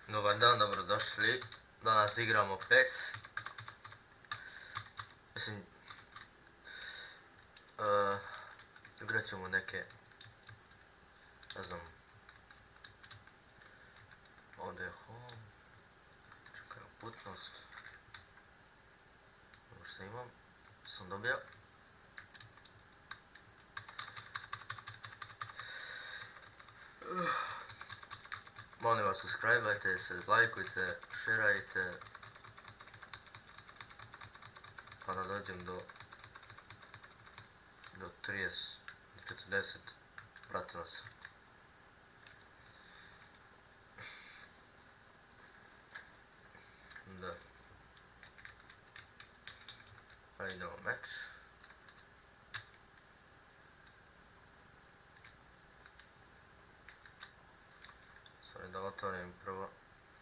Dobar dan, dobrodošli. Danas igramo PES. Mislim, igrat ćemo neke, ne znam, ovdje je home, čekaj, uputnost, ovo što imam, sam dobio. Molim vas, subscribe-ajte se, lajkujte, šerajte, pa da dođem do 30, 40 pratilaca. Da. Pa idemo meč. Sorry, da otvorim prvo.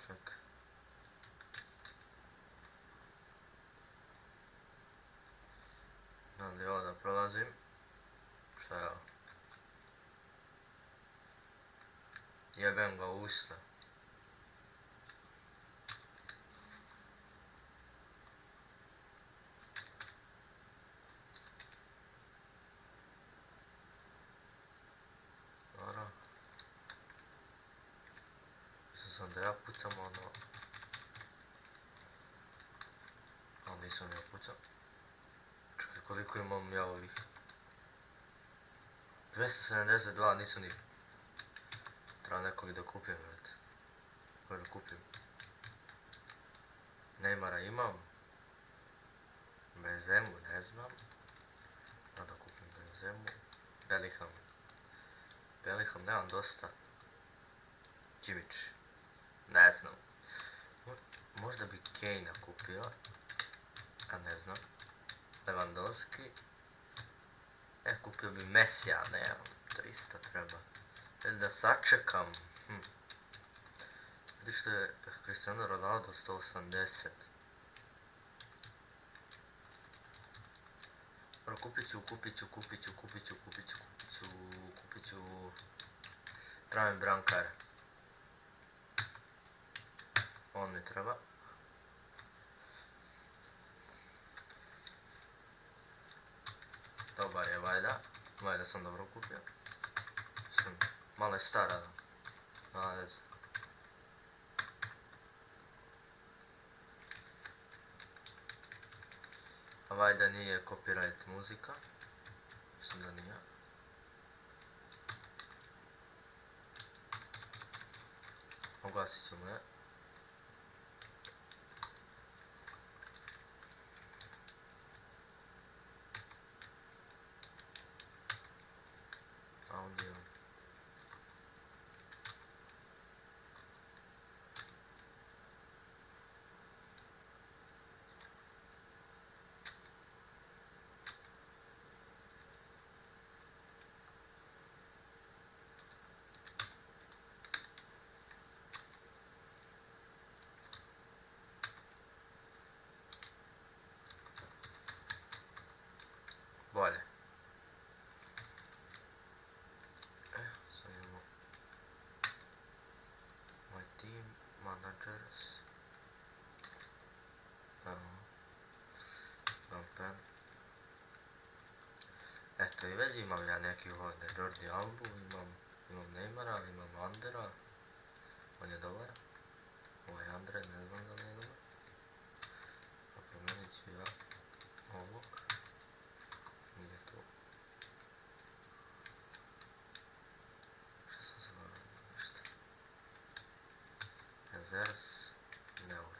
Čekaj. Da li ovo da prolazim? Šta je ovo? Jebem ga u usta. Dobro. Mislim sam da ja pucam ono. Ali nisam ja pucam. Čekaj, koliko imam ja ovih? 272, nisam ni... Treba nekog da kupim, vrati. Ko da kupim? Neymara imam. Benzemu ne znam. Da kupim Benzemu. Bellingham nemam dosta. Kimmich. Ne znam. Možda bi Kane kupio. A ne znam. Lewandowski. Kupio bi Messija, ne, 300 treba. Ili da sačekam. Vidiš što je Cristiano Ronaldo 180. Kupit ću. Treba mi brankar. On mi treba. Dobar je Vajda. Vajda sam dobro kupio. Mislim, malo je stara. Nema veze. A Vajda nije copyright muzika. Mislim da nije. Oglasit ćemo je. Audio. Bolje. Sad imamo My Team, Managers. Campaign. Eto i već imam ja neki ovdje Jordi Albu, imam Neymara, imam Andera. On je dobar. Ovaj Andre, ne znam da nije dobar. A promijenit ću ja ovog. Nije tu. Šta sam se dobro ništa. Ezers. Ne ure.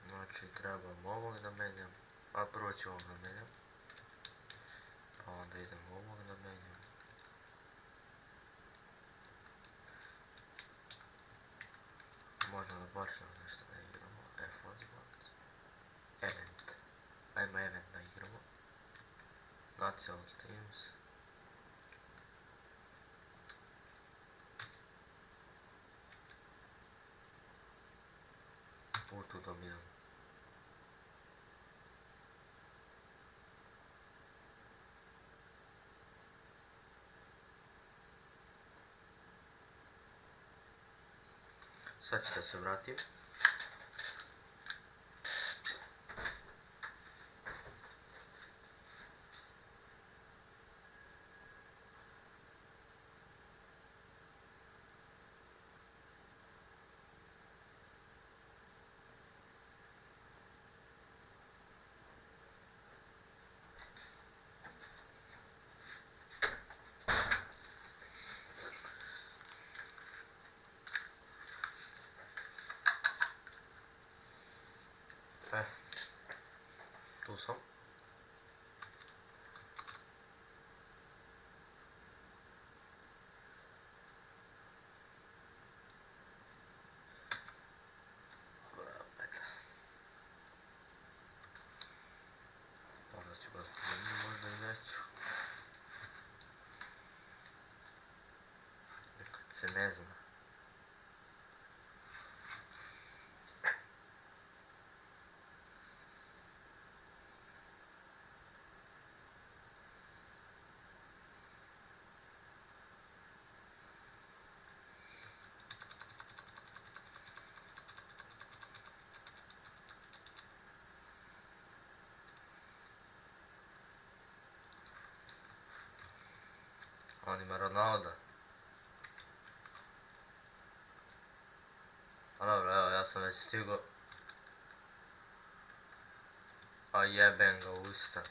Znači trebam ovog da menjam. A prvo ću ovog da menjam. Pa onda idem ovog da menjam. Možda da počnemo nešto da igramo. F-Hotspot. Event. Ajmo event da igramo. National Teams. Tu dobijam. Sad ću da se vratim. Tu sam. Možda ću ga zbuniti, možda i neću. Nekad se ne zna. On ima Ronalda. A dobro, evo, ja sam već stigao. A jebem ga u usta.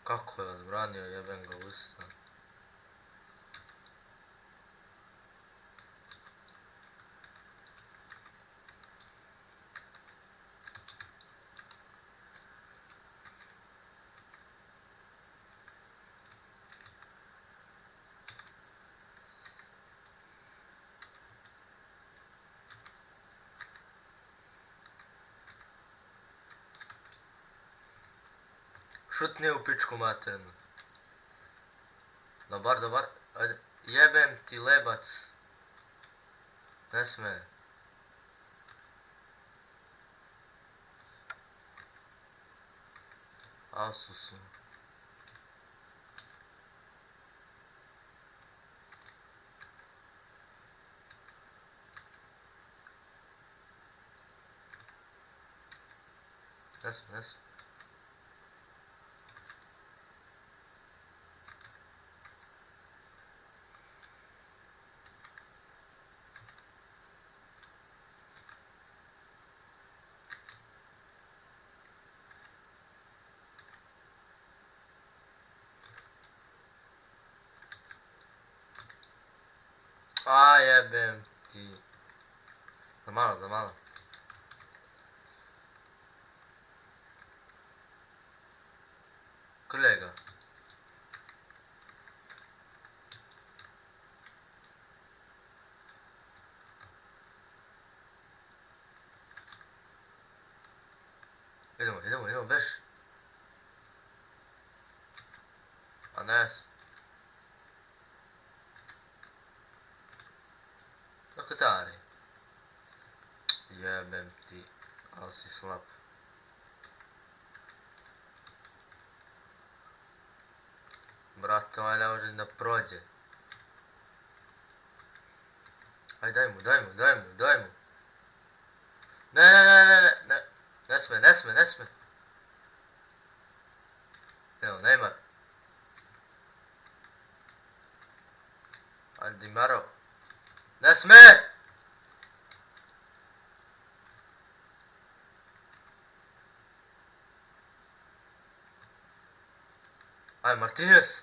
Kako je odbranio, jebem ga u usta. Šutni u pičku materinu. Dobar, dobar. Ajde. Jebem ti lebac. Ne sme. Asusu. Ne sme, ne sme. A jebem ti. Da malo, da malo. Krljaj ga. Idemo, idemo, idemo, beš. A ne. Dokatari. Jebem ti, ali si slab. Brate, ovaj ne može da prođe. Aj daj mu, daj mu, daj mu, daj mu. Ne, ne, ne, ne, ne, ne. Ne sme, ne sme, ne sme. Evo, Neymar. Ajde, Di Maro. Ne sme! Aj, Martinez.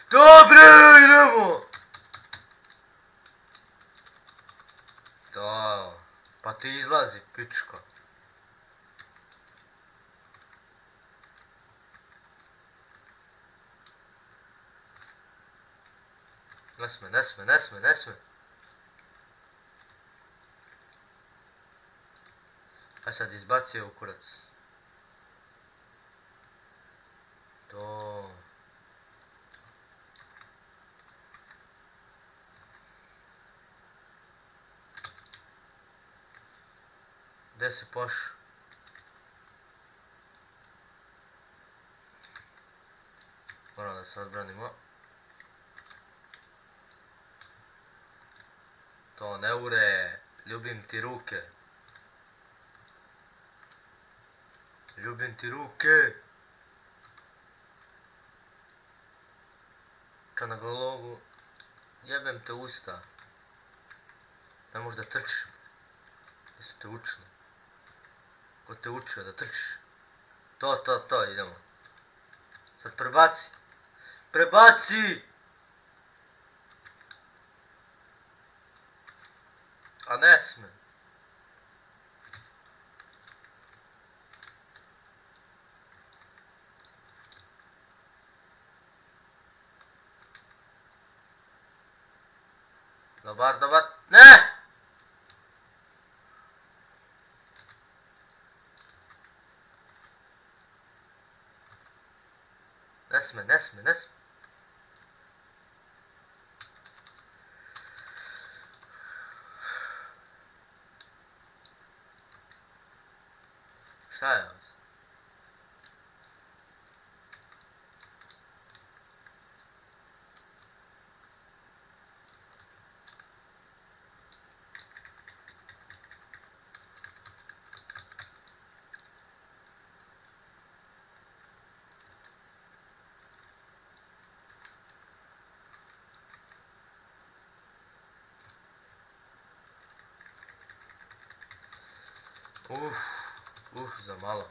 Dobre, idemo! Da, pa ti izlazi, pička. Ne sme, ne sme, ne sme, ne sme. Aj sad izbacio u kurac. To. Gdje si pošao? Moram da se odbranimo. To ne ure, ljubim ti ruke. Ljubim ti ruke. Na glavu, jebem te usta. Ne možeš da trčiš. Gdje su te učili? Ko te učio da trčiš? To, idemo. Sad prebaci. Prebaci! A ne sme. Dobar. Ne! Ne sme. Šta je ovo? Za malo.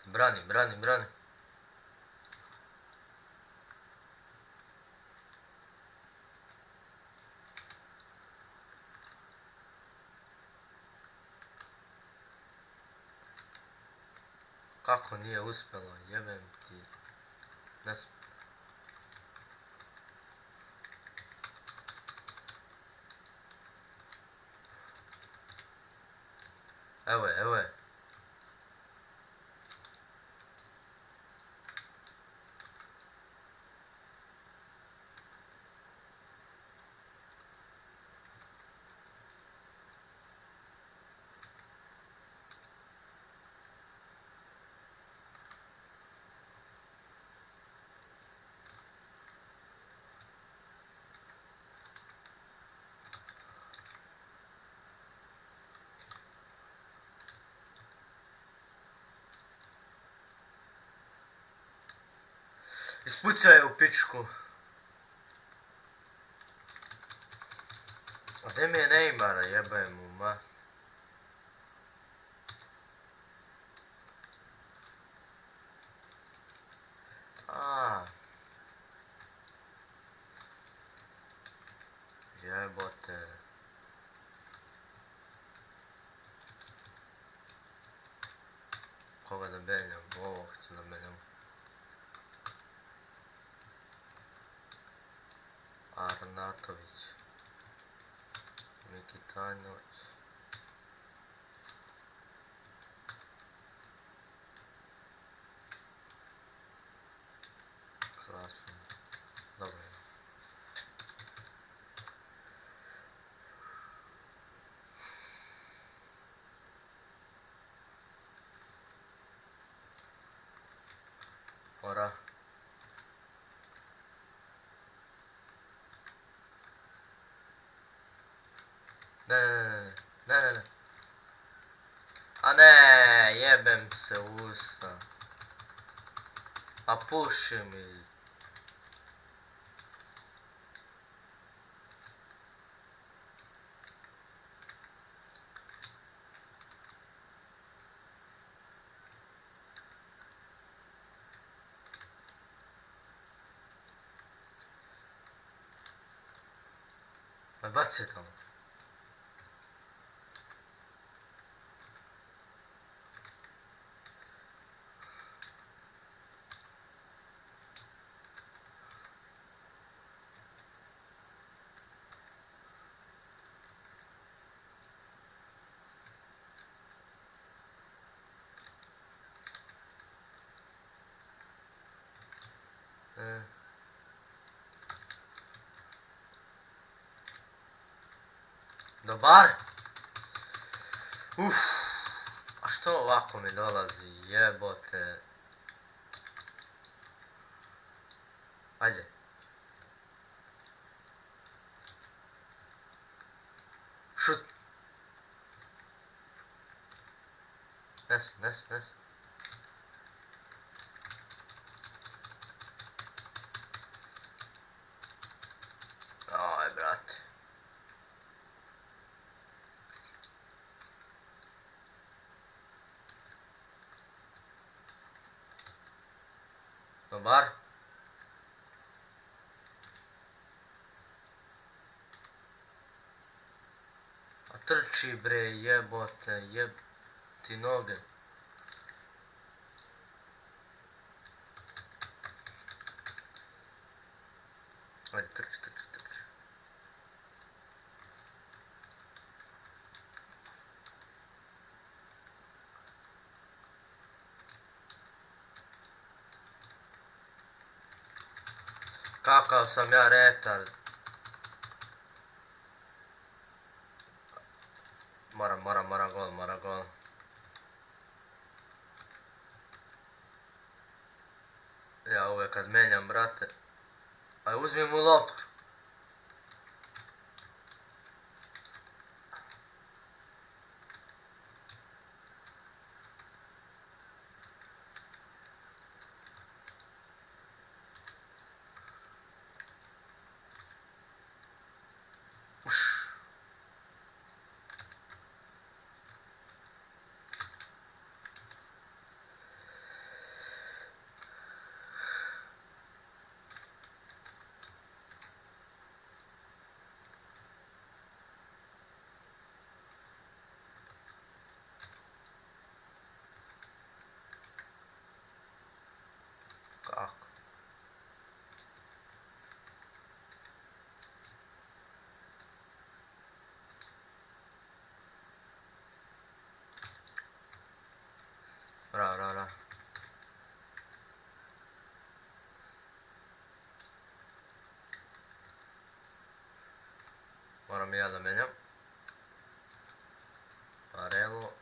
Brani. Kako nije uspjelo, jebem ti. Ne znam. Evo je. Ispucaj je u pičku. A gdje mi je Neymara, jebaj mu, ma. Jebote. Koga da beljam? Ovo ću da beljam. Arnatović. Mikitanović. Klasno. Dobro. Ora. Ne. A ne, jebem se u usta. A puši mi. Ma baci je tamo. Dobar. Uff, a što ovako mi dolazi, jebote. Ajde. Šut. Nes. Aj, brate. Dobar. A trči bre, jebote, ti noge. Ajde, trči. Kakav sam ja retard. Mora gol. Ja uvijek kad menjam, brate. Aj, uzmi mu loptu. Kako? Ra. Moram i ja da menjam. Arelo.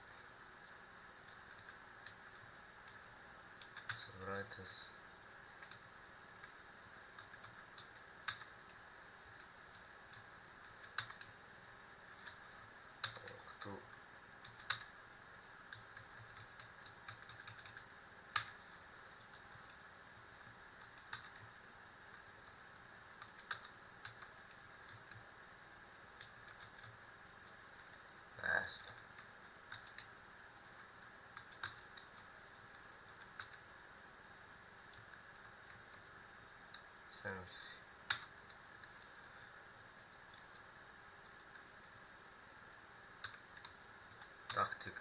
Sabrajte se. Tu. Jasno. Sensi. Taktik.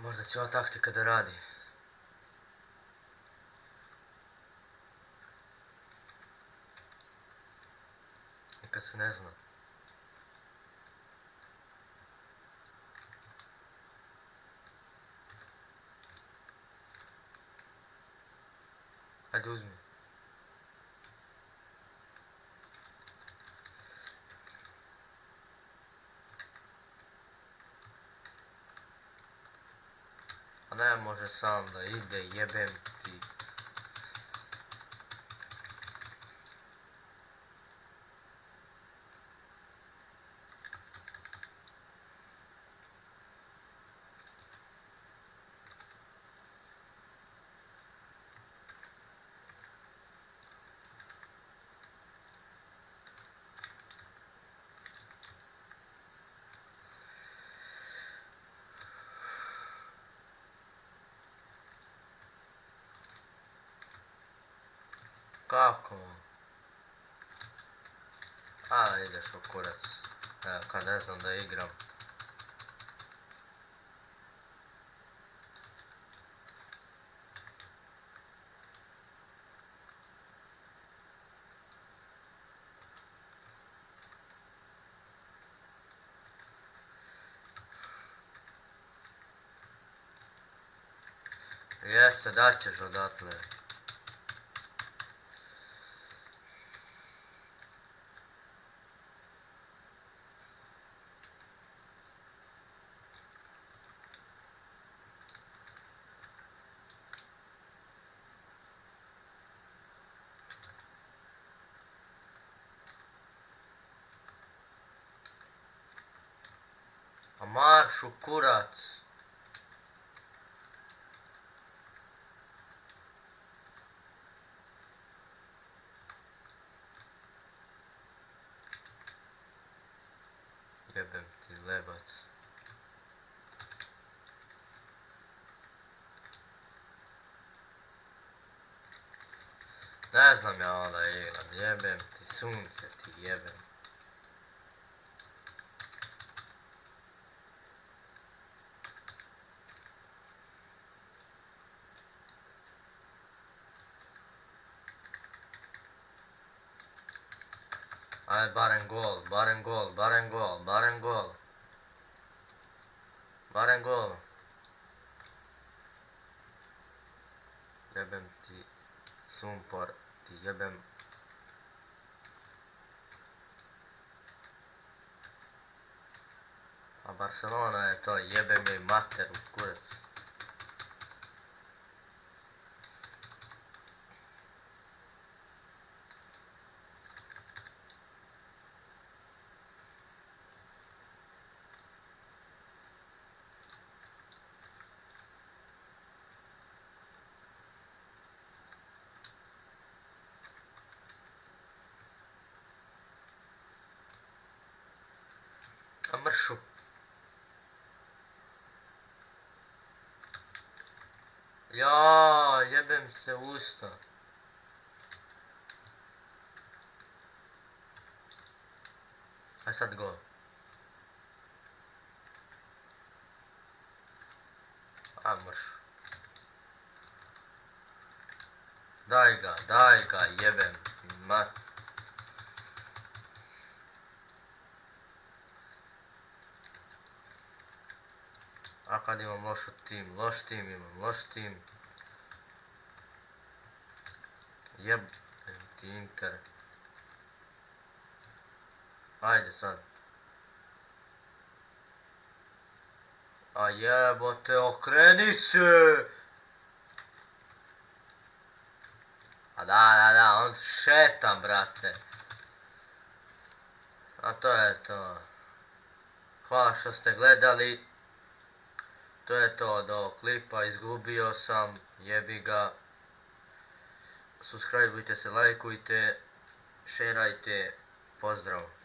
Možda će ova taktika da radi. Nikad se ne zna. Ajde, uzmi. A ne može sam da ide, jebem ti. Kako? A, ideš u kurac. Evo, kad ne znam da igram. Jeste, daćeš odatle. A marš u kurac. Jebem ti lebac. Ne znam ja onda igram, jebem ti sunce ti jebem. Ajde barem gol, barem gol, barem gol, barem gol. Barem gol. Jebem ti sumpor, ti jebem. A Barcelona je to, jebem joj mater u kurac. A mršu. Ja, jebem se usta. Aj sad gol. A mršu. Daj ga, jebem. Mat. A kad imam loš tim imam. Jebem ti Inter. Ajde sad. A jebote, okreni se! A da, on šetam, brate. A to je to. Hvala što ste gledali. To je to od ovog klipa, izgubio sam, jebi ga. Subscribeujte se, lajkujte, šerajte, pozdrav.